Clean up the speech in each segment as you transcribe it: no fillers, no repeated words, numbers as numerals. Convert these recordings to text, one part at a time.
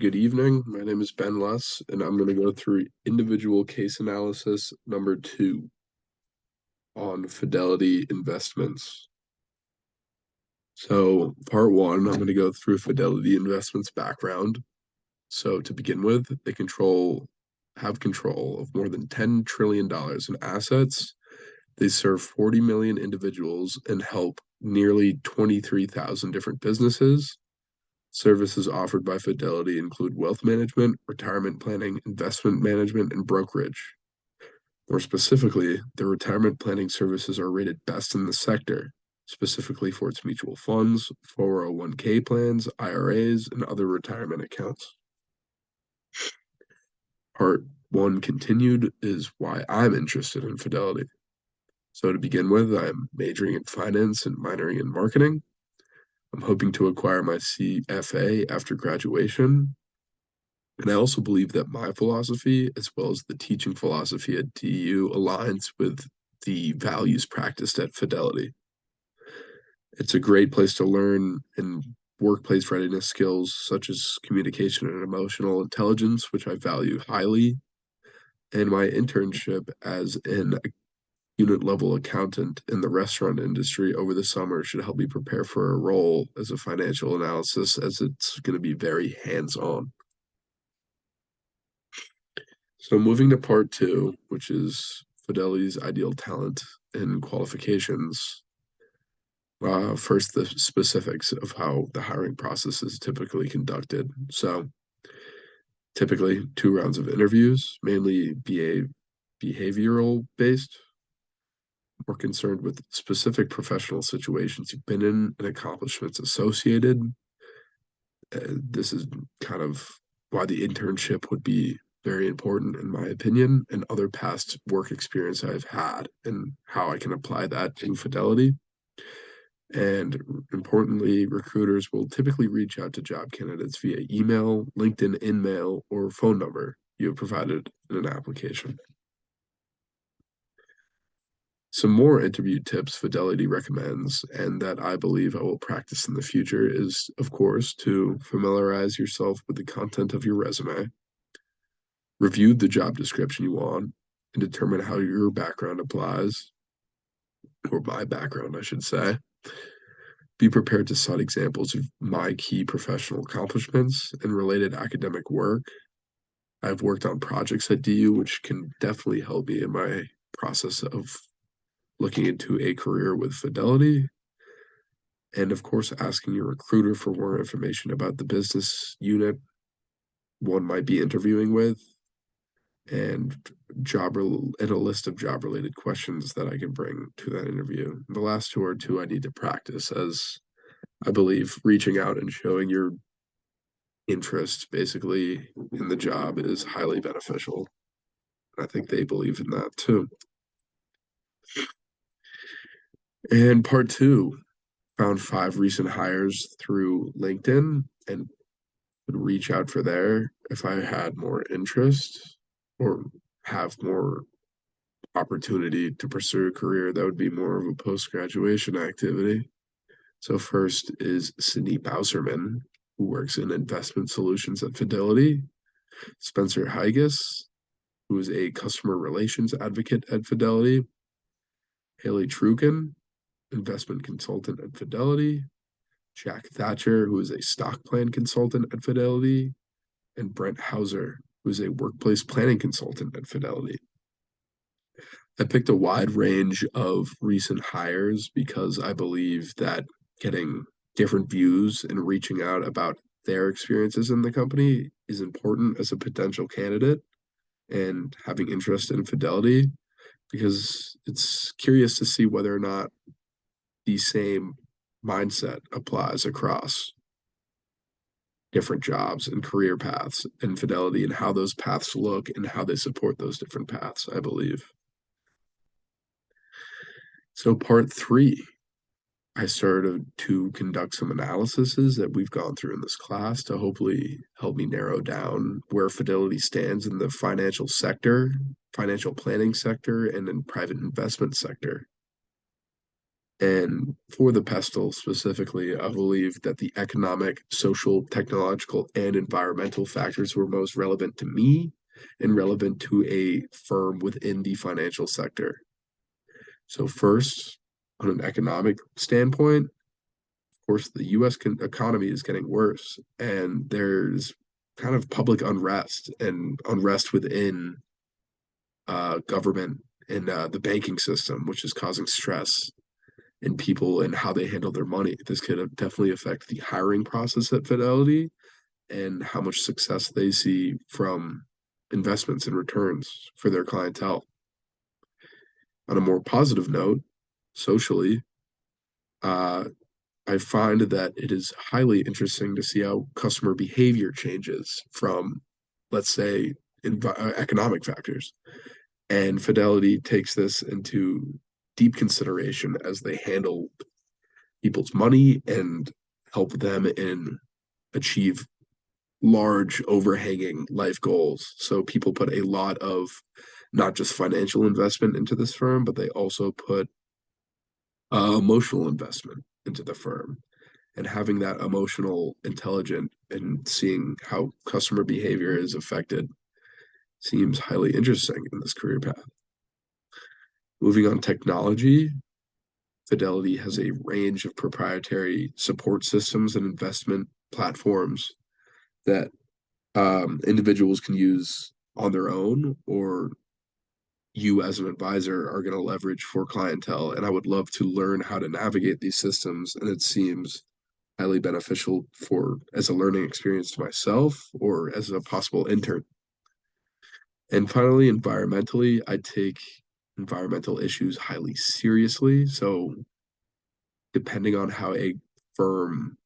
Good evening. My name is Ben Less, and I'm going to go through individual case analysis number 2 on Fidelity Investments. So, part 1, I'm going to go through Fidelity Investments background. So, to begin with, they have control of more than $10 trillion in assets. They serve 40 million individuals and help nearly 23,000 different businesses. Services offered by Fidelity include wealth management, retirement planning, investment management, and brokerage. More specifically, their retirement planning services are rated best in the sector, specifically for its mutual funds, 401k plans, IRAs, and other retirement accounts. Part 1 continued is why I'm interested in Fidelity. So, to begin with, I'm majoring in finance and minoring in marketing. I'm hoping to acquire my CFA after graduation. And I also believe that my philosophy, as well as the teaching philosophy at DU, aligns with the values practiced at Fidelity. It's a great place to learn and workplace readiness skills such as communication and emotional intelligence, which I value highly. And my internship as an unit level accountant in the restaurant industry over the summer should help me prepare for a role as a financial analysis, as it's going to be very hands on. So moving to part 2, which is Fidelity's ideal talent and qualifications. First, the specifics of how the hiring process is typically conducted. So typically 2 rounds of interviews, mainly behavioral based, more concerned with specific professional situations you've been in and accomplishments associated. This is kind of why the internship would be very important, in my opinion, and other past work experience I've had and how I can apply that to Fidelity. And importantly, recruiters will typically reach out to job candidates via email, LinkedIn InMail, or phone number you have provided in an application. Some more interview tips Fidelity recommends, and that I believe I will practice in the future, is, of course, to familiarize yourself with the content of your resume, review the job description you want, and determine how your background applies, or my background, I should say. Be prepared to cite examples of my key professional accomplishments and related academic work. I've worked on projects at DU, which can definitely help me in my process of looking into a career with Fidelity. And of course, asking your recruiter for more information about the business unit one might be interviewing with, and and a list of job related questions that I can bring to that interview. The last 2 are 2 I need to practice, as I believe reaching out and showing your interest basically in the job is highly beneficial. I think they believe in that too. And part 2, found 5 recent hires through LinkedIn and would reach out for there if I had more interest or have more opportunity to pursue a career that would be more of a post-graduation activity. So first is Sydney Bauserman, who works in investment solutions at Fidelity. Spencer Hygas, who is a customer relations advocate at Fidelity. Haley Trukin, investment consultant at Fidelity. Jack Thatcher, who is a stock plan consultant at Fidelity. And Brent Hauser, who is a workplace planning consultant at Fidelity. I picked a wide range of recent hires because I believe that getting different views and reaching out about their experiences in the company is important as a potential candidate, and having interest in Fidelity, because it's curious to see whether or not the same mindset applies across different jobs and career paths and Fidelity, and how those paths look and how they support those different paths, I believe. So part 3, I started to conduct some analyses that we've gone through in this class to hopefully help me narrow down where Fidelity stands in the financial sector, financial planning sector, and in private investment sector. And for the pestle specifically, I believe that the economic, social, technological, and environmental factors were most relevant to me and relevant to a firm within the financial sector. So, first, on an economic standpoint, of course, the US economy is getting worse, and there's kind of public unrest and unrest within government and the banking system, which is causing stress in people and how they handle their money. This could definitely affect the hiring process at Fidelity and how much success they see from investments and returns for their clientele. On a more positive note, socially, uh, I find that it is highly interesting to see how customer behavior changes from, let's say, economic factors. And Fidelity takes this into deep consideration as they handle people's money and help them in achieve large overhanging life goals. So people put a lot of not just financial investment into this firm, but they also put emotional investment into the firm. And having that emotional intelligence and seeing how customer behavior is affected seems highly interesting in this career path. Moving on technology, Fidelity has a range of proprietary support systems and investment platforms that individuals can use on their own or you as an advisor are going to leverage for clientele. And I would love to learn how to navigate these systems. And it seems highly beneficial for as a learning experience to myself or as a possible intern. And finally, environmentally, I take environmental issues highly seriously. So depending on how a firm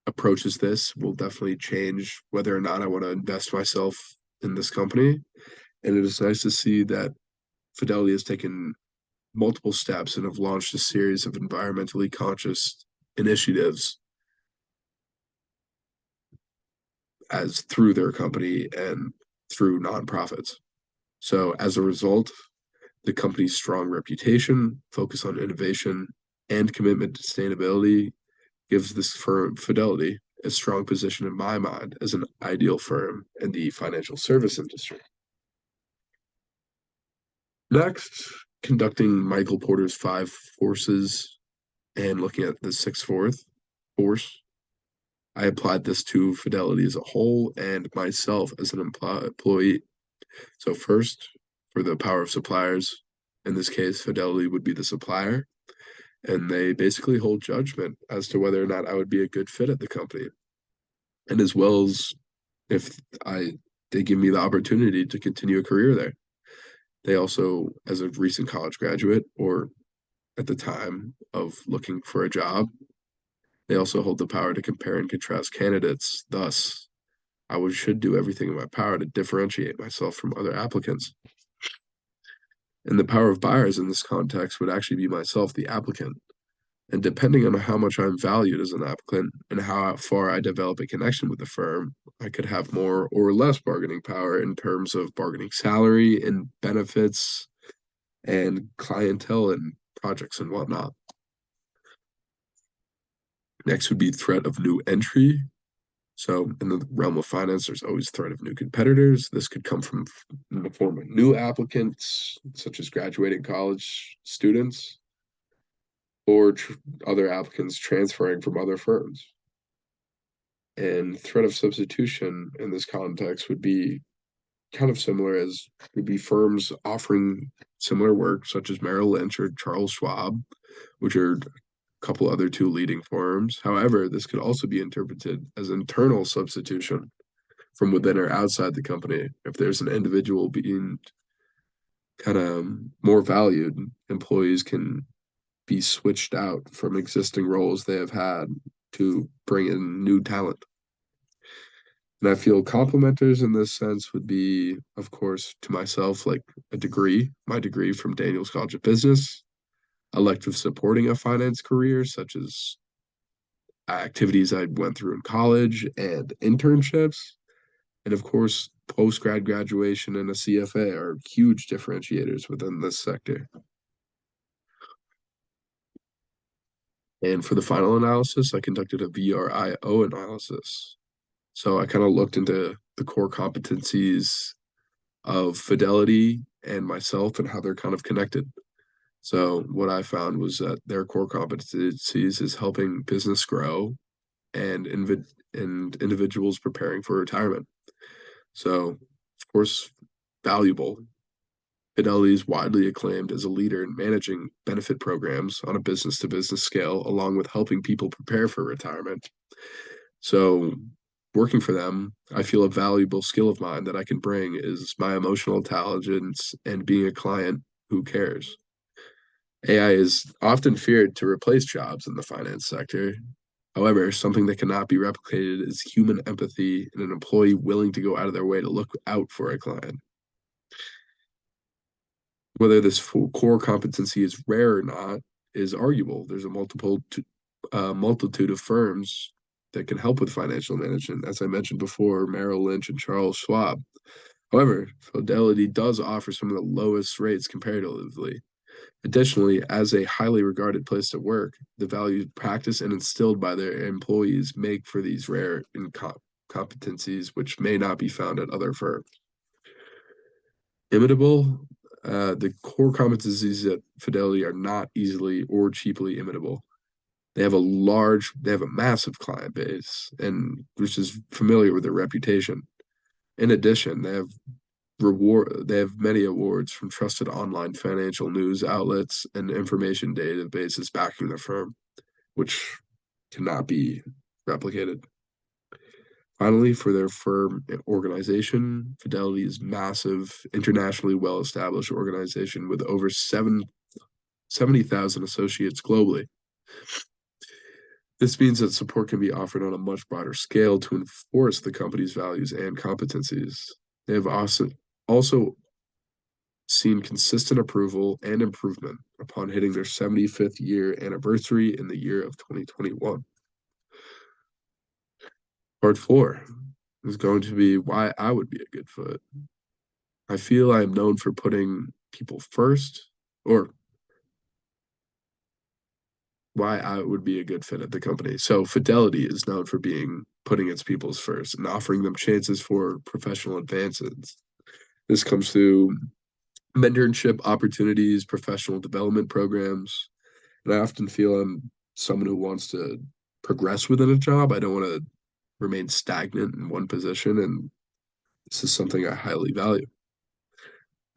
approaches this will definitely change whether or not I want to invest myself in this company. And it is nice to see that Fidelity has taken multiple steps and have launched a series of environmentally conscious initiatives as through their company and through nonprofits. So as a result, the company's strong reputation, focus on innovation, and commitment to sustainability gives this firm Fidelity a strong position in my mind as an ideal firm in the financial service industry. Next, conducting Michael Porter's five forces and looking at the sixth fourth force. I applied this to Fidelity as a whole and myself as an employee. So first, for the power of suppliers, in this case, Fidelity would be the supplier, and they basically hold judgment as to whether or not I would be a good fit at the company, and as well as if I they give me the opportunity to continue a career there. They also, as a recent college graduate or at the time of looking for a job, they also hold the power to compare and contrast candidates. Thus, should do everything in my power to differentiate myself from other applicants. And the power of buyers in this context would actually be myself, the applicant. And depending on how much I'm valued as an applicant and how far I develop a connection with the firm, I could have more or less bargaining power in terms of bargaining salary and benefits and clientele and projects and whatnot. Next would be threat of new entry. So in the realm of finance, there's always threat of new competitors. This could come from in the form of new applicants, such as graduating college students, or other applicants transferring from other firms. And threat of substitution in this context would be kind of similar as would be firms offering similar work, such as Merrill Lynch or Charles Schwab, which are couple other two leading firms. However, this could also be interpreted as internal substitution from within or outside the company. If there's an individual being kind of more valued, employees can be switched out from existing roles they have had to bring in new talent. And I feel complimenters in this sense would be, of course, to myself, like a degree, my degree from Daniels College of Business, elective supporting a finance career, such as activities I went through in college and internships. And of course, post grad graduation and a CFA are huge differentiators within this sector. And for the final analysis, I conducted a VRIO analysis. So I kind of looked into the core competencies of Fidelity and myself and how they're kind of connected. So what I found was that their core competencies is helping business grow and individuals preparing for retirement. So, of course, valuable. Fidelity is widely acclaimed as a leader in managing benefit programs on a business to business scale, along with helping people prepare for retirement. So, working for them, I feel a valuable skill of mine that I can bring is my emotional intelligence and being a client who cares. AI is often feared to replace jobs in the finance sector. However, something that cannot be replicated is human empathy and an employee willing to go out of their way to look out for a client. Whether this core competency is rare or not is arguable. There's a multitude of firms that can help with financial management. As I mentioned before, Merrill Lynch and Charles Schwab. However, Fidelity does offer some of the lowest rates comparatively. Additionally, as a highly regarded place to work, the values practiced and instilled by their employees make for these rare competencies which may not be found at other firms. Imitable, the core competencies at Fidelity are not easily or cheaply imitable. They have a massive client base, and which is familiar with their reputation. In addition, they have many awards from trusted online financial news outlets and information databases backing the firm, which cannot be replicated. Finally, for their firm organization, Fidelity is massive, internationally well-established organization with over 70,000 associates globally. This means that support can be offered on a much broader scale to enforce the company's values and competencies. They have also seen consistent approval and improvement upon hitting their 75th year anniversary in the year of 2021. Part four is going to be why I would be a good fit. I feel I am known for putting people first, or why I would be a good fit at the company. So Fidelity is known for being putting its people's first and offering them chances for professional advances. This comes through mentorship opportunities, professional development programs, and I often feel I'm someone who wants to progress within a job. I don't want to remain stagnant in one position, and this is something I highly value.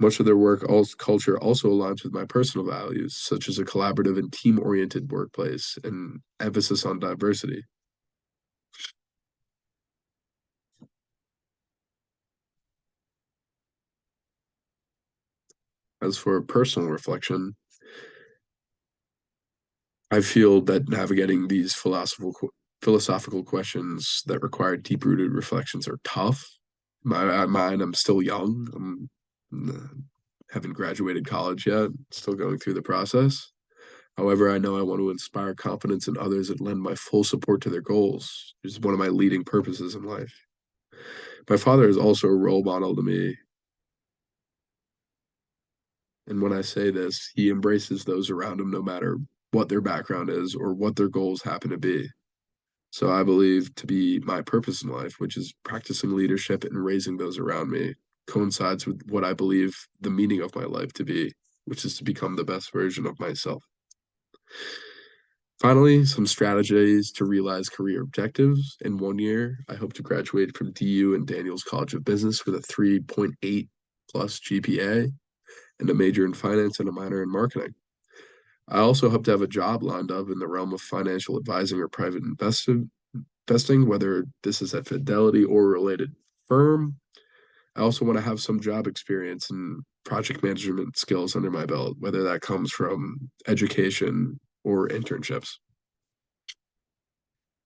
Much of their work culture also aligns with my personal values, such as a collaborative and team-oriented workplace and emphasis on diversity. As for personal reflection, I feel that navigating these philosophical questions that require deep-rooted reflections are tough. My mind, I'm still young. Haven't graduated college yet, still going through the process. However, I know I want to inspire confidence in others and lend my full support to their goals, which is one of my leading purposes in life. My father is also a role model to me. And when I say this, he embraces those around him no matter what their background is or what their goals happen to be. So I believe to be my purpose in life, which is practicing leadership and raising those around me, coincides with what I believe the meaning of my life to be, which is to become the best version of myself. Finally, some strategies to realize career objectives. In 1 year, I hope to graduate from DU and Daniels College of Business with a 3.8 plus GPA and a major in finance and a minor in marketing. I also hope to have a job lined up in the realm of financial advising or private investing, whether this is at Fidelity or a related firm. I also want to have some job experience and project management skills under my belt, whether that comes from education or internships.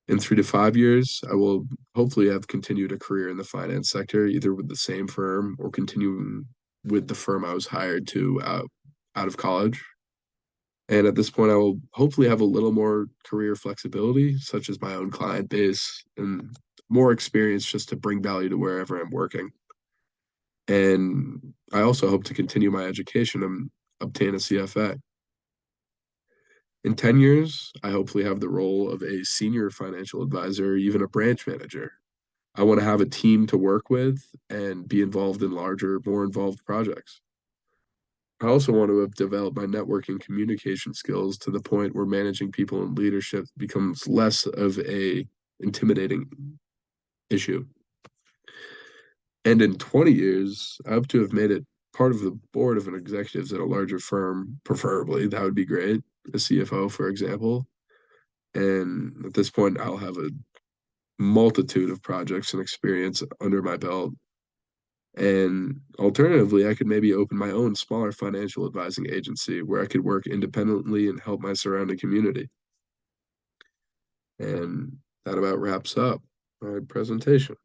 In 3 to 5 years, I will hopefully have continued a career in the finance sector, either with the same firm or continuing with the firm I was hired to out of college. And at this point, I will hopefully have a little more career flexibility, such as my own client base and more experience just to bring value to wherever I'm working. And I also hope to continue my education and obtain a CFA. In 10 years, I hopefully have the role of a senior financial advisor, or even a branch manager. I want to have a team to work with and be involved in larger, more involved projects. I also want to have developed my networking communication skills to the point where managing people and leadership becomes less of a intimidating issue. And in 20 years, I hope to have made it part of the board of an executives at a larger firm, preferably. That would be great. A CFO, for example. And at this point, I'll have a multitude of projects and experience under my belt. And alternatively, I could maybe open my own smaller financial advising agency where I could work independently and help my surrounding community. And that about wraps up my presentation.